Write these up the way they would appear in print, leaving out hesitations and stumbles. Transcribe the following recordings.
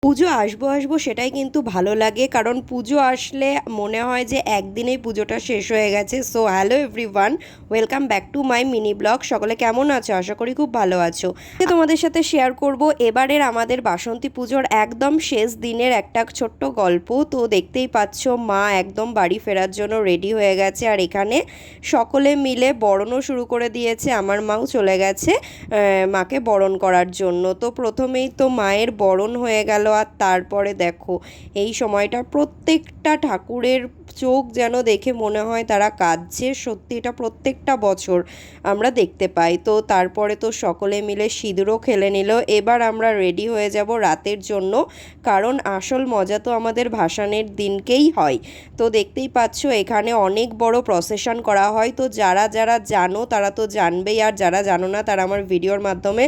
পুজো আসবো আসবো সেটাই কিন্তু ভালো লাগে, কারণ পুজো আসলে মনে হয় যে একদিনেই পুজোটা শেষ হয়ে গেছে। So hello everyone, welcome back to my mini blog. সকলে কেমন আছো? আশা করি খুব ভালো আছো। তোমাদের সাথে শেয়ার করব এবারের আমাদের বাসন্তী পুজোর একদম শেষ দিনের একটা ছোট্ট গল্প। তো দেখতেই পাচ্ছ মা একদম বাড়ি ফেরার জন্য রেডি হয়ে গেছে, আর এখানে সকলে মিলে বরণও শুরু করে দিয়েছে। আমার মাও চলে গেছে মাকে বরণ করার জন্য। তো প্রথমেই তো মায়ের বরণ হয়ে গেল, আর তারপরে দেখো এই সময়টা প্রত্যেকটা ঠাকুরের চোখ যেন দেখে মনে হয় তারা কাঁদছে। সত্যি এটা প্রত্যেকটা বছর আমরা দেখতে পাই। তো তারপরে তো সকলে মিলে সিঁদুরও খেলে নিল। এবার আমরা রেডি হয়ে যাব রাতের জন্য, কারণ আসল মজা তো আমাদের ভাসানের দিনকেই হয়। তো দেখতেই পাচ্ছ এখানে অনেক বড় প্রসেশন করা হয়। তো যারা যারা জানো তারা তো জানবেই, আর যারা জানো না তারা আমার ভিডিওর মাধ্যমে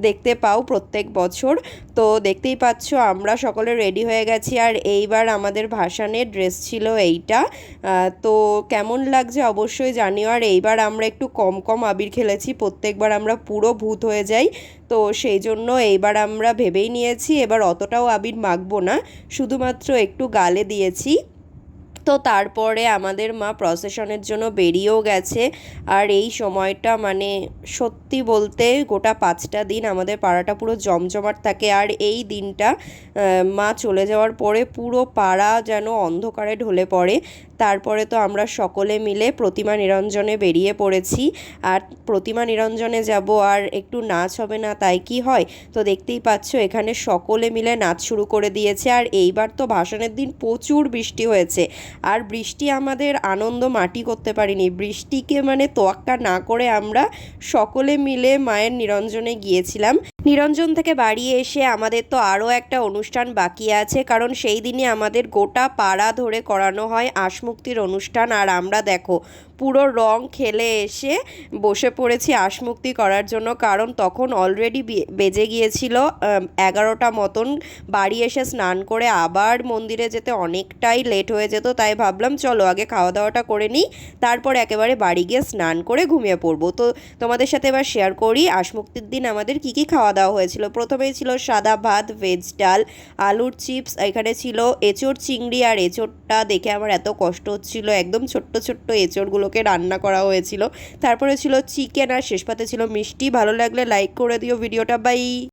দেখতে পাও প্রত্যেক বছর। তো দেখতেই পাচ্ছ আমরা সকলে রেডি হয়ে গেছি, আর এইবার আমাদের ভাসানের ড্রেস ছিল এইটা। তো কেমন লাগছে অবশ্যই জানিও। আর এইবার আমরা একটু কম কম আবির খেলেছি, প্রত্যেকবার আমরা পুরো ভূত হয়ে যাই। তো সেই জন্য এইবার আমরা ভেবেই নিয়েছি এবার অতটাও আবির মাখবো না, শুধুমাত্র একটু গালে দিয়েছি। তো তারপরে আমাদের মা প্রসেশনের জন্য বেরিয়েও গেছে। আর এই সময়টা মানে সত্যি বলতে গোটা 5টা দিন আমাদের পাড়াটা পুরো জমজমাট থাকে। আর এই দিনটা মা চলে যাওয়ার পরে পুরো পাড়া যেন অন্ধকারে ঢলে পড়ে। তারপরে তো আমরা সকলে মিলে প্রতিমা নিরঞ্জনে বেরিয়ে পড়েছি। আর প্রতিমা নিরঞ্জনে যাব, আর একটু নাচ হবে না তাই কি হয়? তো দেখতেই পাচ্ছ এখানে সকলে মিলে নাচ শুরু করে দিয়েছে। আর এইবার তো ভাসানের দিন প্রচুর বৃষ্টি হয়েছে, আর বৃষ্টি আমাদের আনন্দ মাটি করতে পারিনি। বৃষ্টিকে মানে তোয়াক্কা না করে আমরা সকলে মিলে মায়ের নিরঞ্জনে গিয়েছিলাম। নিরঞ্জন থেকে বাড়ি এসে আমাদের তো আরও একটা অনুষ্ঠান বাকি আছে, কারণ সেই দিনে আমাদের গোটা পাড়া ধরে করানো হয় আশমুক্তির অনুষ্ঠান। আর আমরা দেখো পুরো রং খেলে এসে বসে পড়েছি আশমুক্তি করার জন্য, কারণ তখন অলরেডি বেজে গিয়েছিল 11টা মতন। বাড়ি এসে স্নান করে আবার মন্দিরে যেতে অনেকটাই লেট হয়ে যেত, তাই ভাবলাম চলো আগে খাওয়া দাওয়াটা করে নিই, তারপর একেবারে বাড়ি গিয়ে স্নান করে ঘুমিয়ে পড়বো। তো তোমাদের সাথে এবার শেয়ার করি আশমুক্তির দিন আমাদের কি কি খাওয়া দাওয়া হয়েছিল। প্রথমেই ছিল সাদা ভাত, ভেজ ডাল, আলুর চিপস, এখানে ছিল এঁচোড় চিংড়ি। আর এঁচোড়টা দেখে আমার এত কষ্ট হচ্ছিল, একদম ছোট্ট ছোট্ট এঁচোড়গুলোকে রান্না করা হয়েছিল। তারপরে ছিল চিকেন, আর শেষ পাতে ছিল মিষ্টি। ভালো লাগলে লাইক করে দিও ভিডিওটা। বাই।